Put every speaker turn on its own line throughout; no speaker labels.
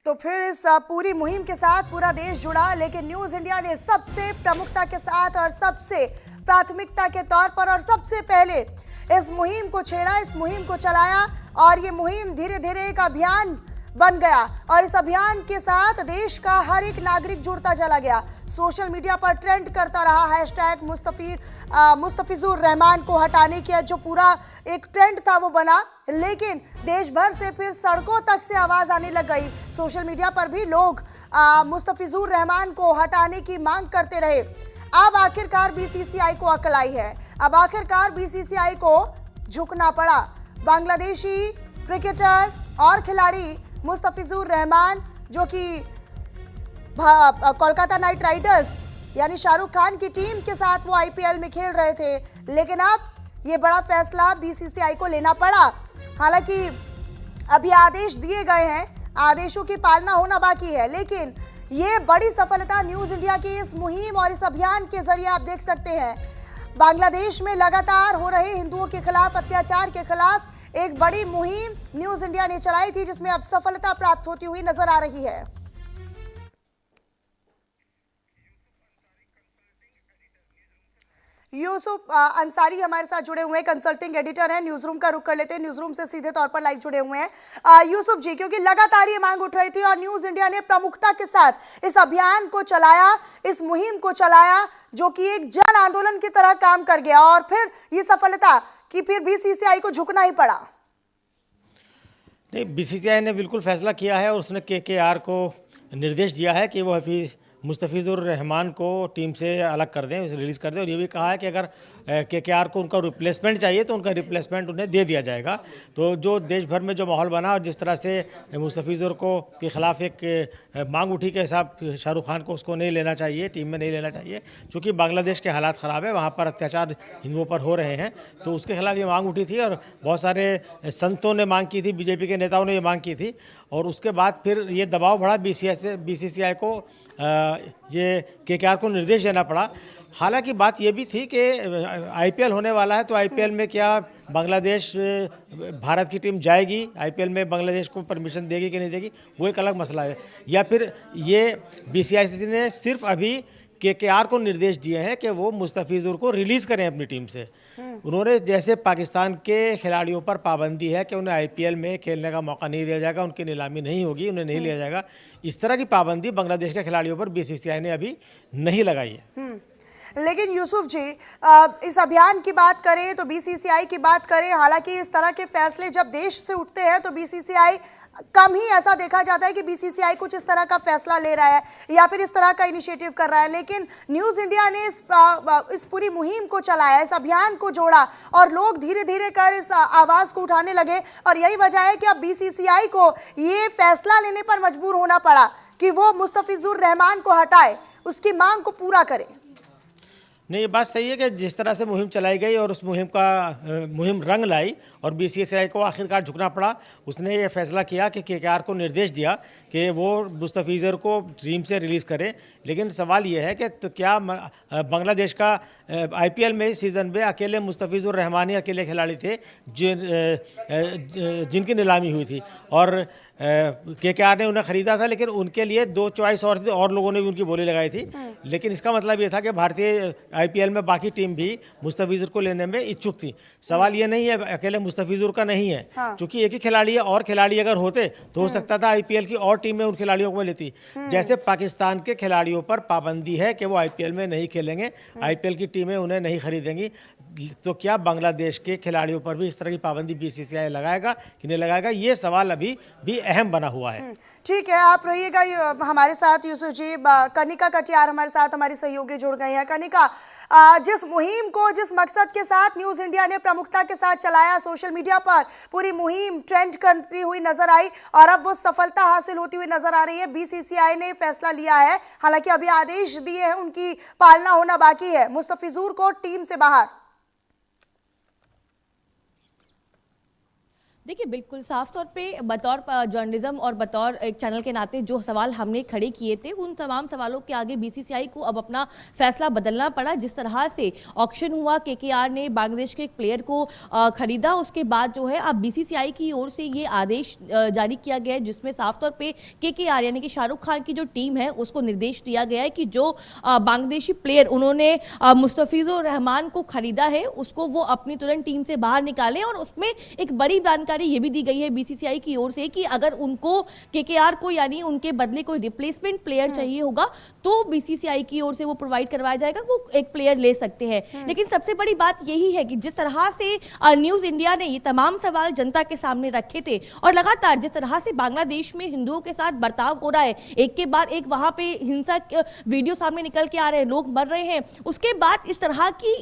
तो फिर इस पूरी मुहिम के साथ पूरा देश जुड़ा, लेकिन न्यूज इंडिया ने सबसे प्रमुखता के साथ और सबसे प्राथमिकता के तौर पर और सबसे पहले इस मुहिम को छेड़ा, इस मुहिम को चलाया और ये मुहिम धीरे धीरे एक अभियान बन गया और इस अभियान के साथ देश का हर एक नागरिक जुड़ता चला गया। सोशल मीडिया पर ट्रेंड करता रहा हैशटैग मुस्तफिजुर रहमान को हटाने की जो पूरा एक ट्रेंड था वो बना, लेकिन देश भर से फिर सड़कों तक से आवाज आने लग गई। सोशल मीडिया पर भी लोग मुस्तफिजुर रहमान को हटाने की मांग करते रहे। अब आखिरकार बीसीसीआई को अकल आई है, अब आखिरकार बीसीसीआई को झुकना पड़ा। बांग्लादेशी क्रिकेटर और खिलाड़ी मुस्तफिजुर रहमान जो कि कोलकाता नाइट राइडर्स यानी शाहरुख खान की टीम के साथ वो आईपीएल में खेल रहे थे, लेकिन अब ये बड़ा फैसला बीसीसीआई को लेना पड़ा। हालांकि अभी आदेश दिए गए हैं, आदेशों की पालना होना बाकी है, लेकिन ये बड़ी सफलता न्यूज इंडिया की इस मुहिम और इस अभियान के जरिए आप देख सकते हैं। बांग्लादेश में लगातार हो रहे हिंदुओं के खिलाफ अत्याचार के खिलाफ एक बड़ी मुहिम न्यूज इंडिया ने चलाई थी, जिसमें अब सफलता प्राप्त होती हुई नजर आ रही है। यूसुफ अंसारी हमारे साथ जुड़े हुए हैं, कंसल्टिंग एडिटर हैं। न्यूज रूम का रुख कर लेते हैं, न्यूज रूम से सीधे तौर पर लाइव जुड़े हुए हैं। यूसुफ जी, क्योंकि लगातार ये मांग उठ रही थी और न्यूज इंडिया ने प्रमुखता के साथ इस अभियान को चलाया, इस मुहिम को चलाया जो कि एक जन आंदोलन की तरह काम कर गया और फिर ये सफलता कि फिर बीसीसीआई को झुकना ही पड़ा।
नहीं, बीसीसीआई ने बिल्कुल फैसला किया है और उसने केकेआर को निर्देश दिया है कि वो मुस्तफिजुर रहमान को टीम से अलग कर दें, उसे रिलीज़ कर दें। और ये भी कहा है कि अगर केकेआर को उनका रिप्लेसमेंट चाहिए तो उनका रिप्लेसमेंट उन्हें दे दिया जाएगा। तो जो देश भर में जो माहौल बना और जिस तरह से मुस्तफिजुर को के ख़िलाफ़ एक मांग उठी के हिसाब शाहरुख खान को उसको नहीं लेना चाहिए, टीम में नहीं लेना चाहिए, क्योंकि बांग्लादेश के हालात ख़राब है, वहाँ पर अत्याचार हिंदुओं पर हो रहे हैं, तो उसके खिलाफ़ ये मांग उठी थी और बहुत सारे संतों ने मांग की थी, बीजेपी के नेताओं ने ये मांग की थी और उसके बाद फिर ये दबाव बढ़ा बीसीसीआई को, ये केकेआर को निर्देश देना पड़ा। हालांकि बात ये भी थी कि आईपीएल होने वाला है, तो आईपीएल में क्या बांग्लादेश भारत की टीम जाएगी, आईपीएल में बांग्लादेश को परमिशन देगी कि नहीं देगी, वो एक अलग मसला है। या फिर ये बीसीसीआई ने सिर्फ अभी केकेआर को निर्देश दिए हैं कि वो मुस्तफिजुर को रिलीज़ करें अपनी टीम से। उन्होंने जैसे पाकिस्तान के खिलाड़ियों पर पाबंदी है कि उन्हें आईपीएल में खेलने का मौका नहीं दिया जाएगा, उनकी नीलामी नहीं होगी, उन्हें नहीं लिया जाएगा, इस तरह की पाबंदी बांग्लादेश के खिलाड़ियों पर बीसीसीआई ने अभी नहीं लगाई है।
लेकिन यूसुफ जी, इस अभियान की बात करें तो बीसीसीआई की बात करें, हालांकि इस तरह के फैसले जब देश से उठते हैं तो बीसीसीआई कम ही ऐसा देखा जाता है कि बीसीसीआई कुछ इस तरह का फैसला ले रहा है या फिर इस तरह का इनिशिएटिव कर रहा है, लेकिन न्यूज इंडिया ने इस पूरी मुहिम को चलाया, इस अभियान को जोड़ा और लोग धीरे धीरे कर इस आवाज को उठाने लगे और यही वजह है कि अब बीसीसीआई को ये फैसला लेने पर मजबूर होना पड़ा कि वो मुस्तफिजुर रहमान को हटाए, उसकी मांग को पूरा करे।
नहीं, ये बात सही है कि जिस तरह से मुहिम चलाई गई और उस मुहिम रंग लाई और बीसीसीआई को आखिरकार झुकना पड़ा। उसने ये फैसला किया कि केकेआर को निर्देश दिया कि वो मुस्तफिजुर को टीम से रिलीज़ करे, लेकिन सवाल ये है कि तो क्या बांग्लादेश का आईपीएल में इस सीज़न में अकेले मुस्तफिजुर रहमान ही अकेले खिलाड़ी थे जिनकी नीलामी हुई थी और केकेआर ने उन्हें ख़रीदा था, लेकिन उनके लिए दो चॉइस और थी और लोगों ने भी उनकी बोली लगाई थी। लेकिन इसका मतलब ये था कि भारतीय आईपीएल में बाकी टीम भी मुस्तफिजुर को लेने में इच्छुक थी। सवाल ये नहीं है अकेले मुस्तफिजुर का नहीं है, क्योंकि एक ही खिलाड़ी है और खिलाड़ी अगर होते तो हो सकता था आईपीएल की और टीमें उन खिलाड़ियों को लेती। जैसे पाकिस्तान के खिलाड़ियों पर पाबंदी है कि वो आईपीएल में नहीं खेलेंगे, आईपीएल की टीमें उन्हें नहीं खरीदेंगी, तो क्या बांग्लादेश के खिलाड़ियों पर भी इस तरह की पाबंदी बीसीसीआई लगाएगा कि नहीं लगाएगा, ये सवाल अभी भी अहम बना हुआ है।
ठीक है, आप रहिएगा हमारे साथ यूसुफ जी। कनिका कटियार हमारे साथ हमारी सहयोगी जुड़ गई हैं। कनिका, जिस मुहिम को जिस मकसद के साथ न्यूज इंडिया ने प्रमुखता के साथ चलाया, सोशल मीडिया पर पूरी मुहिम ट्रेंड करती हुई नजर आई और अब वो सफलता हासिल होती हुई नजर आ रही है। बीसीसीआई ने फैसला लिया है, हालांकि अभी आदेश दिए हैं, उनकी पालना होना बाकी है, मुस्तफिजुर को टीम से बाहर।
देखिए, बिल्कुल साफ तौर पे बतौर जर्नलिज्म और बतौर एक चैनल के नाते जो सवाल हमने खड़े किए थे, उन तमाम सवालों के आगे बीसीसीआई को अब अपना फैसला बदलना पड़ा। जिस तरह से ऑक्शन हुआ, केकेआर ने बांग्लादेश के एक प्लेयर को खरीदा, उसके बाद जो है अब बीसीसीआई की ओर से ये आदेश जारी किया गया है, जिसमें साफ तौर पे केकेआर यानी कि शाहरुख खान की जो टीम है उसको निर्देश दिया गया है कि जो बांग्लादेशी प्लेयर उन्होंने मुस्तफिजुर रहमान को खरीदा है, उसको वो अपनी तुरंत टीम से बाहर निकालें। और उसमें एक बड़ी जानकारी ये भी दी गई है बीसीसीआई की ओर से कि अगर उनको केकेआर को यानी उनके बदले कोई रिप्लेसमेंट प्लेयर चाहिए होगा तो बीसीसीआई की ओर से वो प्रोवाइड करवाया जाएगा, वो एक प्लेयर ले सकते हैं। लेकिन सबसे बड़ी बात यही है कि जिस तरह से न्यूज इंडिया ने ये तमाम सवाल जनता के सामने रखे थे और लगातार जिस तरह से बांग्लादेश में हिंदुओं के साथ बर्ताव हो रहा है, एक के बाद एक वहां पे हिंसा वीडियो सामने निकल के आ रहे हैं, लोग मर रहे हैं, उसके बाद इस तरह की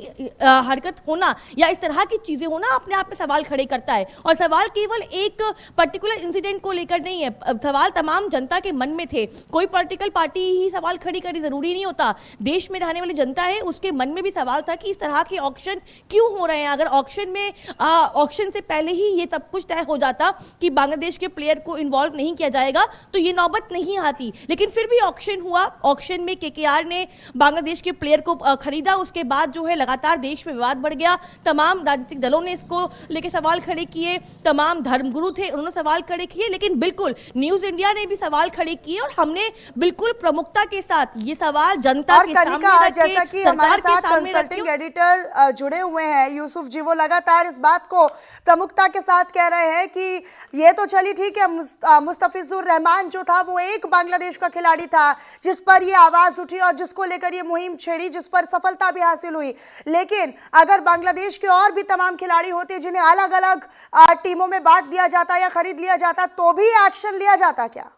हरकत होना या इस तरह की चीजें होना अपने आप में सवाल खड़े करता है। और सवाल केवल एक पर्टिकुलर इंसिडेंट को लेकर नहीं है, सवाल तमाम जनता के मन में थे। कोई पॉलिटिकल पार्टी ही सवाल खड़ी करे जरूरी नहीं होता, देश में रहने वाली जनता है उसके मन में भी सवाल था कि इस तरह के ऑक्शन क्यों हो रहे हैं। अगर ऑक्शन में ऑक्शन से पहले ही ये सब कुछ तय हो जाता कि बांग्लादेश के प्लेयर को इन्वॉल्व नहीं किया जाएगा तो ये नौबत नहीं आती। लेकिन फिर भी ऑक्शन हुआ, ऑक्शन में केकेआर ने बांग्लादेश के प्लेयर को खरीदा, उसके बाद जो है लगातार देश में विवाद बढ़ गया। तमाम राजनीतिक दलों ने इसको लेकर सवाल खड़े किए, तमाम धर्मगुरु थे उन्होंने सवाल खड़े किए, लेकिन बिल्कुल न्यूज इंडिया ने भी सवाल खड़े किए और हमने बिल्कुल प्रमुखता के साथ ये सवाल जनता के सामने रखे।
जैसा कि हमारे साथ कंसल्टिंग एडिटर जुड़े हुए हैं यूसुफ जी, वो लगातार इस बात को प्रमुखता के साथ कह रहे हैं कि ये तो चली ठीक है, मुस्तफिजुर रहमान जो था वो एक बांग्लादेश का खिलाड़ी था जिस पर ये आवाज उठी और जिसको लेकर ये मुहिम छेड़ी, जिस पर सफलता भी हासिल हुई। लेकिन अगर बांग्लादेश के और भी तमाम खिलाड़ी होते जिन्हें अलग अलग टीमों में बांट दिया जाता या खरीद लिया जाता तो भी एक्शन लिया जाता क्या?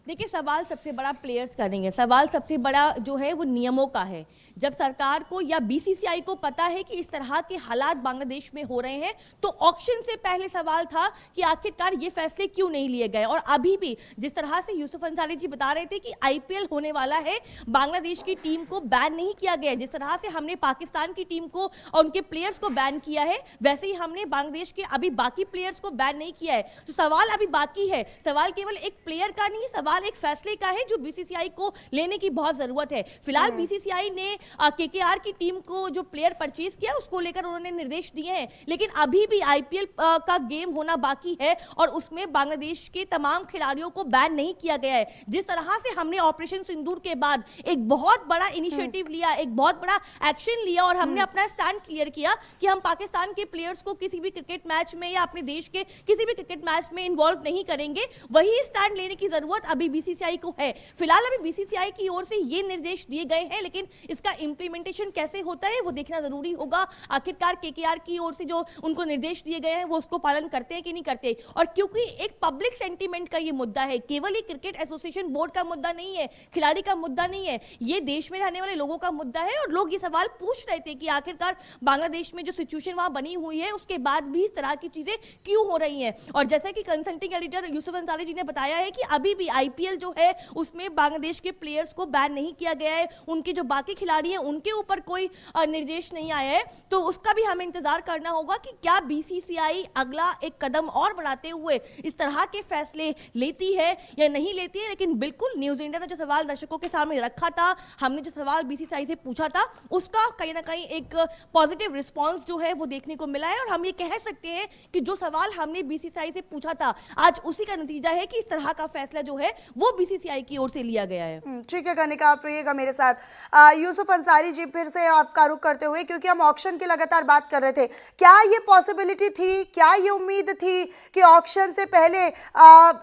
देखिए, सवाल सबसे बड़ा प्लेयर्स का नहीं है, सवाल सबसे बड़ा जो है वो नियमों का है। जब सरकार को या बीसीसीआई को पता है कि इस तरह के हालात बांग्लादेश में हो रहे हैं तो ऑक्शन से पहले सवाल था कि आखिरकार ये फैसले क्यों नहीं लिए गए। और अभी भी जिस तरह से यूसुफ अंसारी जी बता रहे थे कि आईपीएल होने वाला है, बांग्लादेश की टीम को बैन नहीं किया गया, जिस तरह से हमने पाकिस्तान की टीम को और उनके प्लेयर्स को बैन किया है वैसे ही हमने बांग्लादेश के अभी बाकी प्लेयर्स को बैन नहीं किया है। तो सवाल अभी बाकी है, सवाल केवल एक प्लेयर का नहीं, सवाल एक फैसले का है जो बीसीसीआई को लेने की बहुत जरूरत है। फिलहाल बीसीसीआई ने केकेआर की टीम को जो प्लेयर परचेज किया उसको लेकर उन्होंने निर्देश दिए हैं, लेकिन अभी भी आईपीएल का गेम होना बाकी है और उसमें बांग्लादेश के तमाम खिलाड़ियों को बैन नहीं किया गया है। जिस तरह से हमने ऑपरेशन सिंदूर के बाद एक बहुत बड़ा इनिशिएटिव लिया, एक बहुत बड़ा एक्शन लिया और हमने अपना स्टैंड क्लियर किया कि हम पाकिस्तान के प्लेयर्स को किसी भी क्रिकेट मैच में या अपने देश के किसी भी क्रिकेट मैच में इन्वॉल्व नहीं करेंगे, वही स्टैंड लेने की जरूरत अभी बीसीसीआई को है। फिलहाल अभी बीसीसीआई की ओर से ये निर्देश दिए गए हैं, लेकिन इसका इंप्लीमेंटेशन कैसे होता है वो देखना जरूरी होगा। आखिरकार केकेआर की ओर से जो उनको निर्देश दिए गए हैं वो उसको पालन करते हैं कि नहीं करते। और क्योंकि एक पब्लिक सेंटीमेंट का ये मुद्दा है, केवल ये क्रिकेट एसोसिएशन बोर्ड का मुद्दा नहीं है, खिलाड़ी का मुद्दा नहीं है, ये देश में रहने वाले लोगों का मुद्दा है। और लोग ये सवाल पूछ रहे थे कि आखिरकार बांग्लादेश में जो सिचुएशन वहां बनी हुई है उसके बाद भी इस तरह की चीजें क्यों हो रही हैं। और जैसा कि कंसल्टिंग एडिटर यूसुफ अंसारी जी ने बताया है कि अभी भी आईपीएल जो है उसमें बांग्लादेश के प्लेयर्स को बैन नहीं किया गया है, उनके जो बाकी खिलाड़ी हैं उनके ऊपर कोई निर्देश नहीं आया है, तो उसका भी हमें इंतजार करना होगा कि क्या बीसीसीआई अगला एक कदम और बढ़ाते हुए इस तरह के फैसले लेती है या नहीं लेती है। लेकिन बिल्कुल न्यूज इंडिया ने जो सवाल दर्शकों के सामने रखा था, हमने जो सवाल बीसीसीआई से पूछा था, उसका कहीं ना कहीं एक पॉजिटिव रिस्पॉन्स जो है वो देखने को मिला है। और हम ये कह सकते हैं कि जो सवाल हमने बीसीसीआई से पूछा था आज उसी का नतीजा है कि इस तरह का फैसला जो है वो बीसीसीआई की ओर से लिया गया है।
ठीक है कनिका, आप रहिएगा मेरे साथ। यूसुफ अंसारी जी, फिर से आपका रुख करते हुए, क्योंकि हम ऑक्शन की लगातार बात कर रहे थे, क्या ये पॉसिबिलिटी थी, क्या ये उम्मीद थी कि ऑक्शन से पहले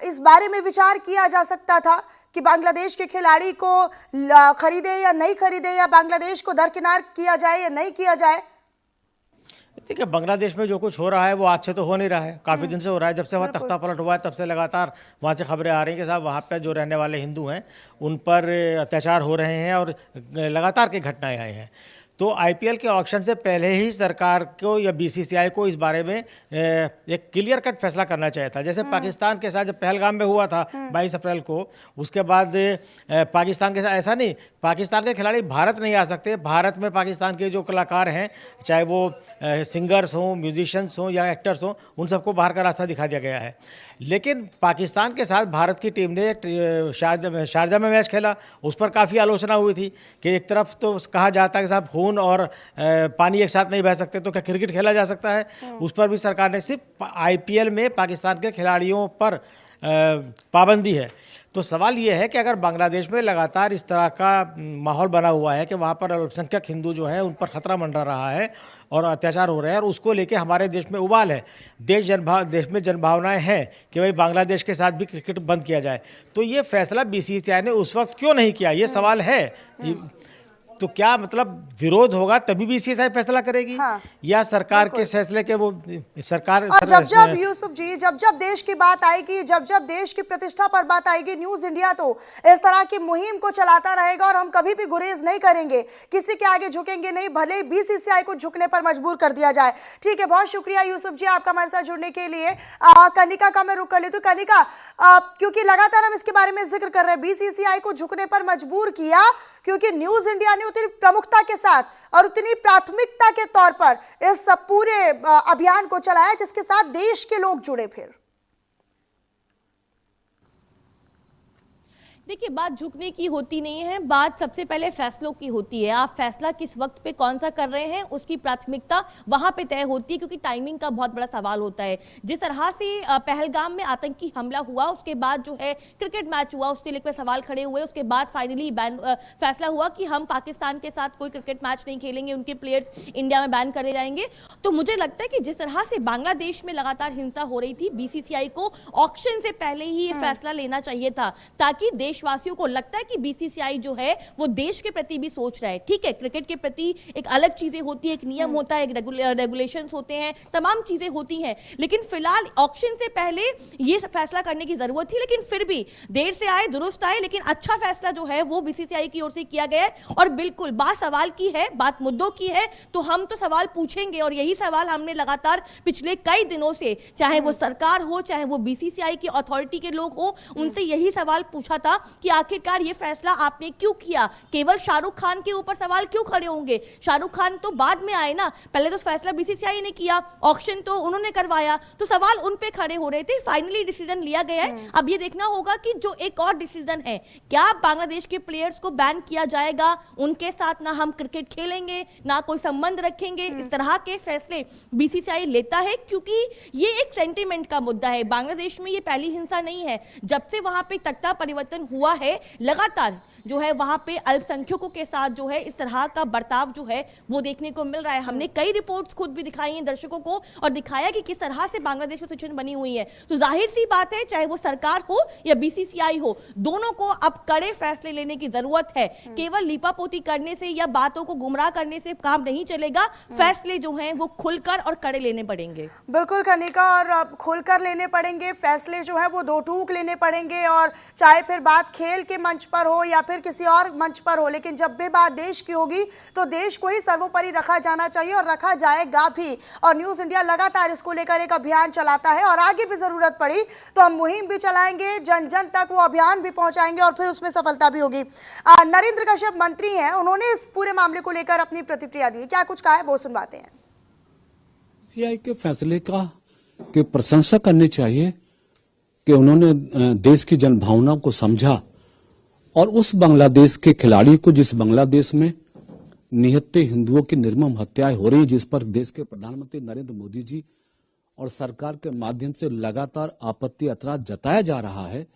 इस बारे में विचार किया जा सकता था कि बांग्लादेश के खिलाड़ी को खरीदे या नहीं खरीदे, या बांग्लादेश को दरकिनार किया जाए या नहीं किया जाए?
देखिए, बांग्लादेश में जो कुछ हो रहा है वो आज से तो हो नहीं रहा है, काफ़ी दिन से हो रहा है। जब से वहाँ तख्ता पलट हुआ है तब से लगातार वहाँ से खबरें आ रही हैं कि साहब वहाँ पे जो रहने वाले हिंदू हैं उन पर अत्याचार हो रहे हैं और लगातार की घटनाएं आई हैं। तो आईपीएल के ऑक्शन से पहले ही सरकार को या बीसीसीआई को इस बारे में एक क्लियर कट फैसला करना चाहिए था। जैसे पाकिस्तान के साथ जब पहलगाम में हुआ था 22 अप्रैल को, उसके बाद पाकिस्तान के साथ ऐसा नहीं, पाकिस्तान के खिलाड़ी भारत नहीं आ सकते। भारत में पाकिस्तान के जो कलाकार हैं, चाहे वो सिंगर्स हों, म्यूजिशियंस हों या एक्टर्स हों, उन सबको बाहर का रास्ता दिखा दिया गया है। लेकिन पाकिस्तान के साथ भारत की टीम ने शारजा में मैच खेला, उस पर काफ़ी आलोचना हुई थी कि एक तरफ तो कहा जाता है कि साहब खून और पानी एक साथ नहीं बह सकते, तो क्या क्रिकेट खेला जा सकता है। उस पर भी सरकार ने सिर्फ आईपीएल में पाकिस्तान के खिलाड़ियों पर पाबंदी है। तो सवाल ये है कि अगर बांग्लादेश में लगातार इस तरह का माहौल बना हुआ है कि वहाँ पर अल्पसंख्यक हिंदू जो है उन पर खतरा मंडरा रहा है और अत्याचार हो रहे हैं, और उसको लेके हमारे देश में उबाल है, देश में जनभावनाएं हैं कि भाई बांग्लादेश के साथ भी क्रिकेट बंद किया जाए, तो ये फैसला बीसीसीआई ने उस वक्त क्यों नहीं किया, ये सवाल है। तो क्या मतलब विरोध होगा तभी बीसीसीआई फैसला करेगी?
हाँ,
या सरकार के फैसले के वो सरकार
और जब यूसुफ जी जब देश की बात आएगी, जब देश की प्रतिष्ठा पर बात आएगी, न्यूज इंडिया तो इस तरह की मुहिम को चलाता रहेगा और हम कभी भी गुरेज नहीं करेंगे, किसी के आगे झुकेंगे नहीं, भले बीसीसीआई को झुकने पर मजबूर कर दिया जाए। ठीक है, बहुत शुक्रिया यूसुफ जी आपका हमारे साथ जुड़ने के लिए। कनिका का मैं रुक कर लेती हूँ। कनिका, क्योंकि लगातार हम इसके बारे में जिक्र कर रहे हैं, बीसीसीआई को झुकने पर मजबूर किया क्योंकि न्यूज इंडिया ने उतनी प्रमुखता के साथ और उतनी प्राथमिकता के तौर पर इस पूरे अभियान को चलाया जिसके साथ देश के लोग जुड़े। फिर
देखिए, बात झुकने की होती नहीं है, बात सबसे पहले फैसलों की होती है। आप फैसला किस वक्त पे कौन सा कर रहे हैं, उसकी प्राथमिकता वहां पे तय होती है, क्योंकि टाइमिंग का बहुत बड़ा सवाल होता है। जिस तरह से पहलगाम में आतंकी हमला हुआ, उसके बाद जो है क्रिकेट मैच हुआ, उसके लेकर सवाल खड़े हुए, उसके बाद फाइनली फैसला हुआ कि हम पाकिस्तान के साथ कोई क्रिकेट मैच नहीं खेलेंगे, उनके प्लेयर्स इंडिया में बैन करे जाएंगे। तो मुझे लगता है कि जिस तरह से बांग्लादेश में लगातार हिंसा हो रही थी, बीसीसीआई को ऑक्शन से पहले ही ये फैसला लेना चाहिए था, ताकि देशवासियों को लगता है कि बीसीसीआई जो है वो देश के प्रति भी सोच रहा है। ठीक है, क्रिकेट के प्रति एक अलग चीजें होती है, एक नियम होता है, एक रेगुलेशंस होते हैं, तमाम चीजें होती हैं, लेकिन फिलहाल ऑक्शन से पहले ये फैसला करने की जरूरत थी। लेकिन फिर भी देर से आए दुरुस्त आए, लेकिन अच्छा फैसला जो है वो बीसीसीआई की ओर से किया गया है। और बिल्कुल बात सवाल की है, बात मुद्दों की है, तो हम तो सवाल पूछेंगे, और यही सवाल हमने लगातार पिछले कई दिनों से, चाहे वो सरकार हो, चाहे वो बीसीसीआई की अथॉरिटी के लोग हो, उनसे यही सवाल पूछा था कि आखिरकार ये फैसला आपने क्यों किया। केवल शाहरुख खान के ऊपर सवाल क्यों खड़े होंगे, शाहरुख खान तो बाद में आए ना, पहले तो फैसला बीसीसीआई ने किया, ऑक्शन तो उन्होंने करवाया, तो सवाल उन पे खड़े हो रहे थे। फाइनली डिसीजन लिया गया है। अब ये देखना होगा कि जो एक और डिसीजन है, क्या बांग्लादेश के प्लेयर्स को बैन किया जाएगा, उनके साथ ना हम क्रिकेट खेलेंगे, ना कोई संबंध रखेंगे, इस तरह के फैसले बीसीसीआई लेता है, क्योंकि ये एक सेंटीमेंट का मुद्दा है। बांग्लादेश में ये पहली हिंसा नहीं है, जब से वहां पे तख्ता परिवर्तन हुआ है, लगातार जो है वहां पे अल्पसंख्यकों के साथ जो है इस तरह का बर्ताव जो है वो देखने को मिल रहा है। हमने कई रिपोर्ट्स खुद भी दिखाई हैं दर्शकों को, और दिखाया कि किस तरह से बांग्लादेश में सिचुएशन बनी हुई है। तो जाहिर सी बात है, चाहे वो सरकार हो या बीसीसीआई हो, दोनों को अब कड़े फैसले लेने की जरूरत है। केवल लीपापोती करने से या बातों को गुमराह करने से काम नहीं चलेगा, फैसले जो हैं वो खुलकर और कड़े लेने पड़ेंगे।
बिल्कुल कनिका, और खुलकर लेने पड़ेंगे फैसले, जो है वो दो टूक लेने पड़ेंगे, और चाहे फिर बात खेल के मंच पर हो या फिर किसी और मंच पर हो, लेकिन जब भी बात देश की होगी तो देश को ही सर्वोपरि रखा जाना चाहिए और रखा जाएगा भी। और न्यूज इंडिया लगातार इसको लेकर एक अभियान चलाता है, और आगे भी जरूरत पड़ी तो हम मुहिम भी चलाएंगे, जन जन तक वो अभियान भी पहुंचाएंगे और फिर उसमें सफलता भी होगी। नरेंद्र कश्यप मंत्री हैं, उन्होंने इस पूरे मामले को लेकर अपनी प्रतिक्रिया दी, क्या कुछ कहा है वो सुनवाते हैं।
सीआई के फैसले की प्रशंसा करनी चाहिए कि उन्होंने देश की जनभावना को समझा, और उस बांग्लादेश के खिलाड़ी को, जिस बांग्लादेश में निहत्थे हिंदुओं की निर्मम हत्याएं हो रही, जिस पर देश के प्रधानमंत्री नरेंद्र मोदी जी और सरकार के माध्यम से लगातार आपत्ति ऐतराज जताया जा रहा है,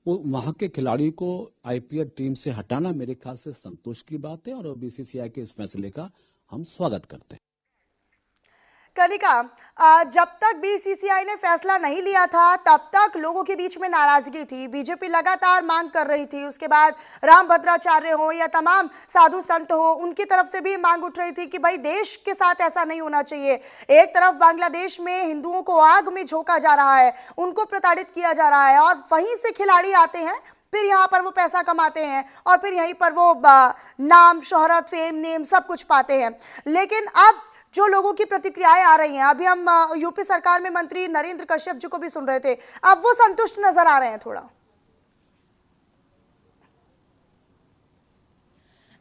वो वहां के खिलाड़ी को आईपीएल टीम से हटाना मेरे ख्याल से संतोष की बात है, और बीसीसीआई के इस फैसले का हम स्वागत करते हैं।
कनिका, जब तक बीसीसीआई ने फैसला नहीं लिया था तब तक लोगों के बीच में नाराजगी थी, बीजेपी लगातार मांग कर रही थी, उसके बाद राम भद्राचार्य हो या तमाम साधु संत हो, उनकी तरफ से भी मांग उठ रही थी कि भाई देश के साथ ऐसा नहीं होना चाहिए। एक तरफ बांग्लादेश में हिंदुओं को आग में झोंका जा रहा है, उनको प्रताड़ित किया जा रहा है, और वहीं से खिलाड़ी आते हैं, फिर यहाँ पर वो पैसा कमाते हैं और फिर यहीं पर वो नाम, शोहरत, फेम, नेम सब कुछ पाते हैं। लेकिन अब जो लोगों की प्रतिक्रियाएं आ रही हैं, अभी हम यूपी सरकार में मंत्री नरेंद्र कश्यप जी को भी सुन रहे थे, अब वो संतुष्ट नजर आ रहे हैं थोड़ा।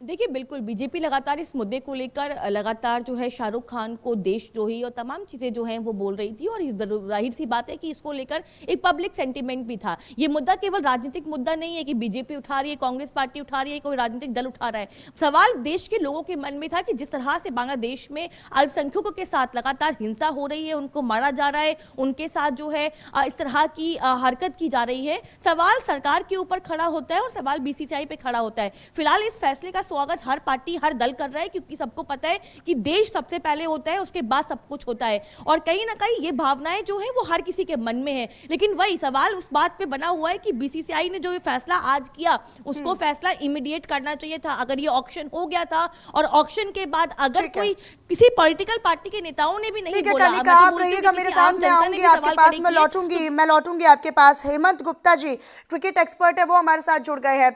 देखिए बिल्कुल बीजेपी लगातार इस मुद्दे को लेकर लगातार जो है शाहरुख खान को देशद्रोही और तमाम चीजें जो हैं वो बोल रही थी, और जाहिर सी बात है कि इसको लेकर एक पब्लिक सेंटीमेंट भी था। ये मुद्दा केवल राजनीतिक मुद्दा नहीं है कि बीजेपी उठा रही है, कांग्रेस पार्टी उठा रही है, कोई राजनीतिक दल उठा रहा है। सवाल देश के लोगों के मन में था कि जिस तरह से बांग्लादेश में अल्पसंख्यकों के साथ लगातार हिंसा हो रही है, उनको मारा जा रहा है, उनके साथ जो है इस तरह की हरकत की जा रही है, सवाल सरकार के ऊपर खड़ा होता है और सवाल बीसीसीआई पे खड़ा होता है। फिलहाल इस फैसले का स्वागत हर पार्टी, हर दल कर रहा है, क्योंकि सबको पता है कि देश सबसे पहले होता है, उसके बाद सब कुछ होता है। और कहीं ना कहीं ये भावनाएं जो है वो हर किसी के मन में है। लेकिन वही सवाल उस बात पे बना हुआ है कि बीसीसीआई ने जो ये फैसला आज किया, उसको फैसला इमीडिएट करना चाहिए था। अगर ये ऑक्शन हो गया था और ऑक्शन के बाद अगर कोई किसी पॉलिटिकल पार्टी के नेताओं ने भी नहीं बोला,
आप रहिएगा मेरे साथ, मैं आऊंगी आपके पास, मैं लौटूंगी आपके पास। हेमंत गुप्ता जी क्रिकेट एक्सपर्ट है, वो हमारे साथ जुड़ गए हैं।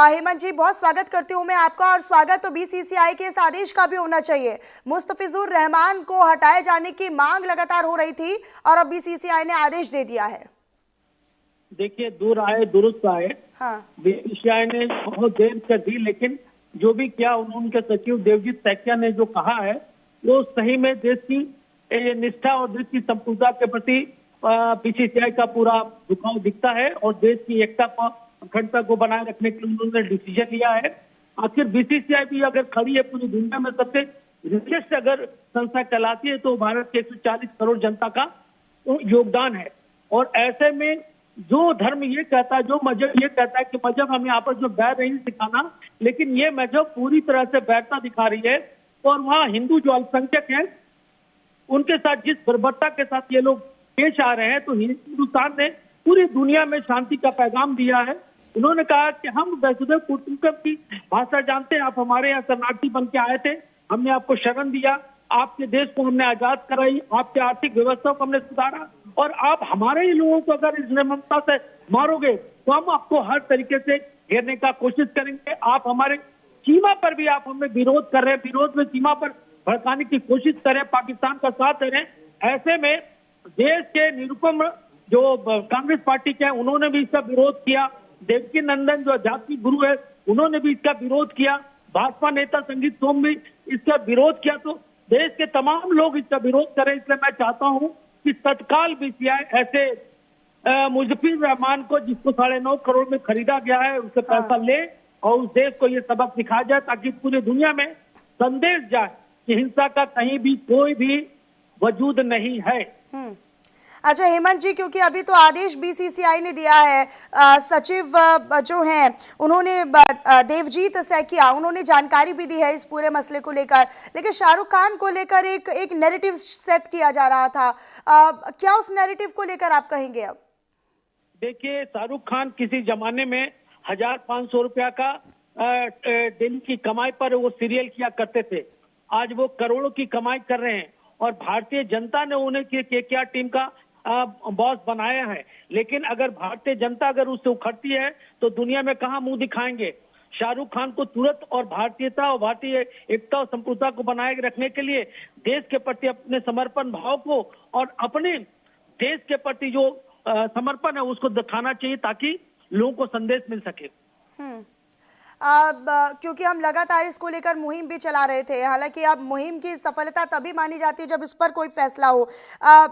हेमंत जी, बहुत स्वागत करती हूँ मैं आपका, और स्वागत तो बीसीसीआई के इस आदेश का भी होना चाहिए। मुस्तफिजुर रहमान को हटाए जाने की मांग लगातार हो रही थी और अब बीसीसीआई ने आदेश दे दिया है।
देखिए, दूर आए दुरुस्त आए।
हाँ,
बीसीसीआई ने बहुत देर कर दी, लेकिन जो भी किया उनके सचिव देवजीत सैकिया ने जो कहा है वो सही में देश की निष्ठा और देश की संप्रभुता के प्रति बीसीसीआई का पूरा झुकाव दिखता है, और देश की एकता को, अखंडता को बनाए रखने के लिए उन्होंने डिसीजन लिया है। आखिर बीसीसीआई भी अगर खड़ी है पूरी दुनिया में सबसे रिचेस्ट अगर संस्था कहलाती है, तो भारत के 140 करोड़ जनता का योगदान है। और ऐसे में जो धर्म ये कहता है, जो मजहब ये कहता है कि मजहब हमें आपस में बैर नहीं सिखाना, लेकिन ये मजहब पूरी तरह से बैरता दिखा रही है। और वहाँ हिंदू जो अल्पसंख्यक हैं उनके साथ जिस बर्बरता के साथ ये लोग पेश आ रहे हैं, तो हिंदुस्तान ने पूरी दुनिया में शांति का पैगाम दिया है। उन्होंने कहा कि हम वसुधैव कुटुंबकम की भाषा जानते हैं, आप हमारे यहाँ शरणार्थी बन के आए थे, हमने आपको शरण दिया, आपके देश को हमने आजाद कराई, आपके आर्थिक व्यवस्था को हमने सुधारा, और आप हमारे ही लोगों को अगर इस निर्ममता से मारोगे तो हम आपको हर तरीके से घेरने का कोशिश करेंगे। आप हमारे सीमा पर भी आप हमें विरोध कर रहे हैं, विरोध में सीमा पर भड़काने की कोशिश करें, पाकिस्तान का साथ दे रहे हैं। ऐसे में देश के निरुपम जो कांग्रेस पार्टी के हैं उन्होंने भी इसका विरोध किया। देवकी नंदन जो आध्यात्मिक गुरु है उन्होंने भी इसका विरोध किया। भाजपा नेता संगीत सोम भी इसका विरोध किया। तो देश के तमाम लोग इसका विरोध करें, इसलिए मैं चाहता हूं कि तत्काल बीसीसीआई ऐसे मुस्तफिजुर रहमान को, जिसको 9.5 करोड़ में खरीदा गया है, उससे पैसा ले और उस देश को ये सबक सिखाया जाए, ताकि पूरी दुनिया में संदेश जाए कि हिंसा का कहीं भी कोई भी वजूद नहीं है।
अच्छा हेमंत जी, क्योंकि अभी तो आदेश बीसीसीआई ने दिया है, सचिव जो हैं उन्होंने देवजीत सैकिया उन्होंने जानकारी भी दी है इस पूरे मसले को लेकर, लेकिन शाहरुख खान को लेकर एक नैरेटिव सेट किया जा रहा था। क्या उस नैरेटिव को लेकर आप कहेंगे? अब
देखिए, शाहरुख खान किसी जमाने में 1500 रुपया का डेली की कमाई पर वो सीरियल किया करते थे। आज वो करोड़ों की कमाई कर रहे हैं और भारतीय जनता ने उन्हें KKR टीम का बॉस बनाया है। लेकिन अगर भारतीय जनता अगर उससे उखड़ती है तो दुनिया में कहां मुंह दिखाएंगे। शाहरुख खान को तुरंत और भारतीयता और भारतीय एकता और संप्रभुता को बनाए रखने के लिए देश के प्रति अपने समर्पण भाव को और अपने देश के प्रति जो समर्पण है उसको दिखाना चाहिए, ताकि लोगों को संदेश मिल सके।
क्योंकि हम लगातार इसको लेकर मुहिम भी चला रहे थे, हालांकि अब मुहिम की सफलता तभी मानी जाती है जब इस पर कोई फैसला हो।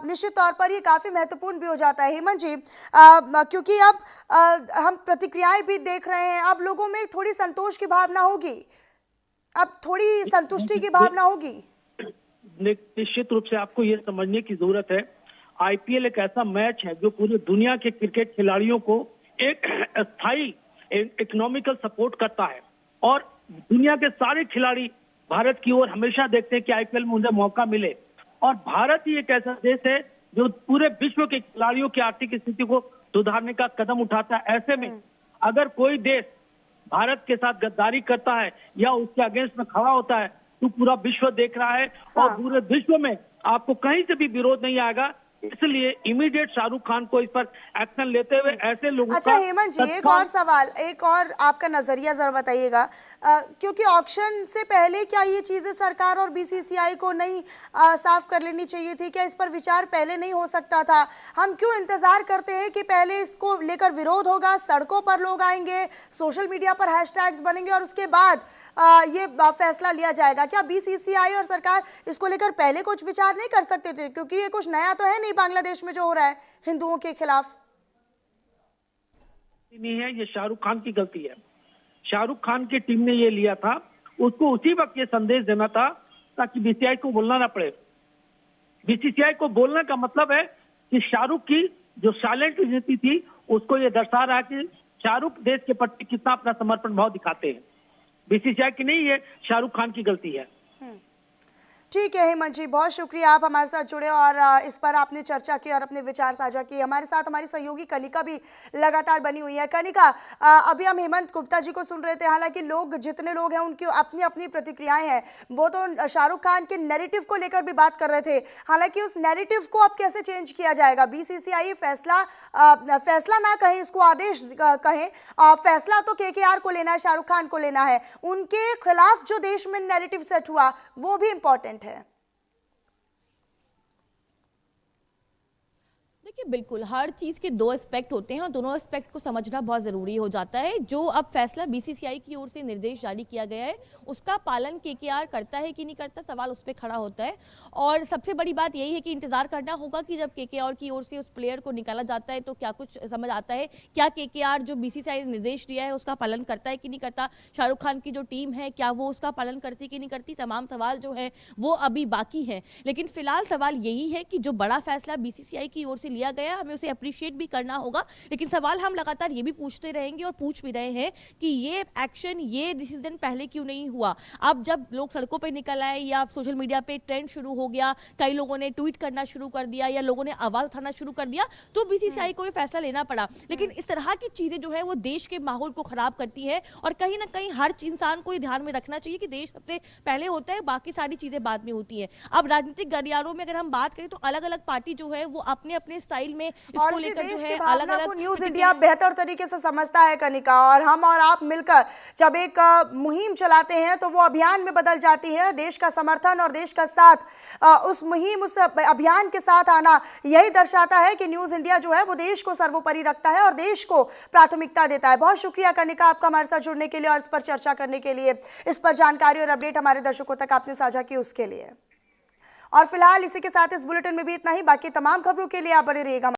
निश्चित तौर पर ये काफ़ी महत्वपूर्ण भी हो जाता है हेमंत जी, क्योंकि अब हम प्रतिक्रियाएं भी देख रहे हैं, अब लोगों में थोड़ी संतोष की भावना होगी, अब थोड़ी संतुष्टि की भावना होगी।
निश्चित रूप से आपको ये समझने की जरूरत है, IPL एक ऐसा मैच है जो पूरी दुनिया के क्रिकेट खिलाड़ियों को एक स्थायी इकोनॉमिकल सपोर्ट करता है, और दुनिया के सारे खिलाड़ी भारत की ओर हमेशा देखते हैं कि IPL में उन्हें मौका मिले। और भारत ही एक ऐसा देश है जो पूरे विश्व के खिलाड़ियों की आर्थिक स्थिति को सुधारने का कदम उठाता है। ऐसे में अगर कोई देश भारत के साथ गद्दारी करता है या उसके अगेंस्ट में खड़ा होता है तो पूरा विश्व देख रहा है, और पूरे विश्व में आपको कहीं से भी विरोध नहीं आएगा इसलिए इमीडिएट शाहरुख खान को इस पर एक्शन लेते हुए ऐसे लोगों
अच्छा
का
हेमंत जी, एक
तत्काल-
और सवाल, एक और आपका नजरिया जरा बताइएगा, क्योंकि ऑक्शन से पहले क्या ये चीजें सरकार और बीसीसीआई को नहीं साफ कर लेनी चाहिए थी? क्या इस पर विचार पहले नहीं हो सकता था? हम क्यों इंतजार करते हैं कि पहले इसको लेकर विरोध होगा, सड़कों पर लोग आएंगे, सोशल मीडिया पर हैशटैग्स बनेंगे और उसके बाद ये फैसला लिया जाएगा? क्या बीसीसीआई और सरकार इसको लेकर पहले कुछ विचार नहीं कर सकते थे? क्योंकि ये कुछ नया तो है नहीं बांग्लादेश में जो हो रहा है हिंदुओं के खिलाफ।
नहीं है, ये शाहरुख खान की गलती है। शाहरुख खान की टीम ने ये लिया था, उसको उसी वक्त ये संदेश देना था ताकि बीसीसीआई को बोलना ना पड़े। बीसीसीआई को बोलने का मतलब है कि शाहरुख की जो साइलेंट नीति थी उसको ये दर्शा रहा है कि शाहरुख देश के प्रति कितना अपना समर्पण भाव दिखाते हैं। बीसीसीआई की नहीं, ये शाहरुख खान की गलती है।
ठीक है हेमंत जी, बहुत शुक्रिया आप हमारे साथ जुड़े और इस पर आपने चर्चा की और अपने विचार साझा किए। हमारे साथ हमारी सहयोगी कनिका भी लगातार बनी हुई है। कनिका, अभी हम हेमंत गुप्ता जी को सुन रहे थे, हालांकि लोग जितने लोग हैं उनकी अपनी अपनी प्रतिक्रियाएं हैं। वो तो शाहरुख खान के नैरेटिव को लेकर भी बात कर रहे थे, हालांकि उस नैरेटिव को अब कैसे चेंज किया जाएगा? बीसीसीआई फैसला ना कहें, इसको आदेश कहें, फैसला तो केकेआर को लेना है, शाहरुख खान को लेना है। उनके खिलाफ जो देश में नैरेटिव सेट हुआ वो भी इंपॉर्टेंट है।
देखिए बिल्कुल हर चीज के दो एस्पेक्ट होते हैं और दोनों एस्पेक्ट को समझना बहुत जरूरी हो जाता है। जो अब फैसला बीसीसीआई की ओर से निर्देश जारी किया गया है उसका पालन केकेआर करता है कि नहीं करता, सवाल उस पर खड़ा होता है। और सबसे बड़ी बात यही है कि इंतजार करना होगा कि जब केकेआर की ओर से उस प्लेयर को निकाला जाता है तो क्या कुछ समझ आता है, क्या केकेआर जो बीसीसीआई ने निर्देश दिया है उसका पालन करता है कि नहीं करता, शाहरुख खान की जो टीम है क्या वो उसका पालन करती कि नहीं करती। तमाम सवाल जो है वो अभी बाकी है, लेकिन फिलहाल सवाल यही है कि जो बड़ा फैसला बीसीसीआई की ओर से लिया गया हमें उसे अप्रिशिएट भी करना होगा। लेकिन सवाल हम लगातार ये भी पूछते रहेंगे और पूछ भी रहे हैं कि ये एक्शन, ये डिसीजन पहले क्यों नहीं हुआ। अब जब लोग सड़कों पे निकल आए या सोशल मीडिया पे ट्रेंड शुरू हो गया, कई लोगों ने ट्वीट करना शुरू कर दिया या लोगों ने आवाज उठाना शुरू कर दिया, तो बीसीसीआई को ये फैसला लेना पड़ा। लेकिन इस तरह की चीजें जो है वो देश के माहौल को खराब करती है और कहीं ना कहीं हर इंसान को ये ध्यान में रखना चाहिए कि देश सबसे पहले होता है, बाकी सारी चीजें बाद में होती है। अब राजनीतिक गलियारों में अगर हम बात करें तो अलग अलग पार्टी जो है वो अपने अपने स्टाइल में इसको लेकर जो है अलग अलग
न्यूज इंडिया बेहतर तरीके से समझता है कनिका, और हम और आप मिलकर जब एक मुहिम चलाते हैं तो वो अभियान में बदल जाती है। देश का समर्थन और देश का साथ, उस मुहिम, उस अभियान के साथ आना यही दर्शाता है कि न्यूज इंडिया जो है वो देश को सर्वोपरि रखता है और देश को प्राथमिकता देता है। बहुत शुक्रिया कनिका आपका हमारे साथ जुड़ने के लिए और इस पर चर्चा करने के लिए, इस पर जानकारी और अपडेट हमारे दर्शकों तक आपने साझा की उसके लिए। और फिलहाल इसी के साथ इस बुलेटिन में भी इतना ही। बाकी तमाम खबरों के लिए आप बने रहिएगा।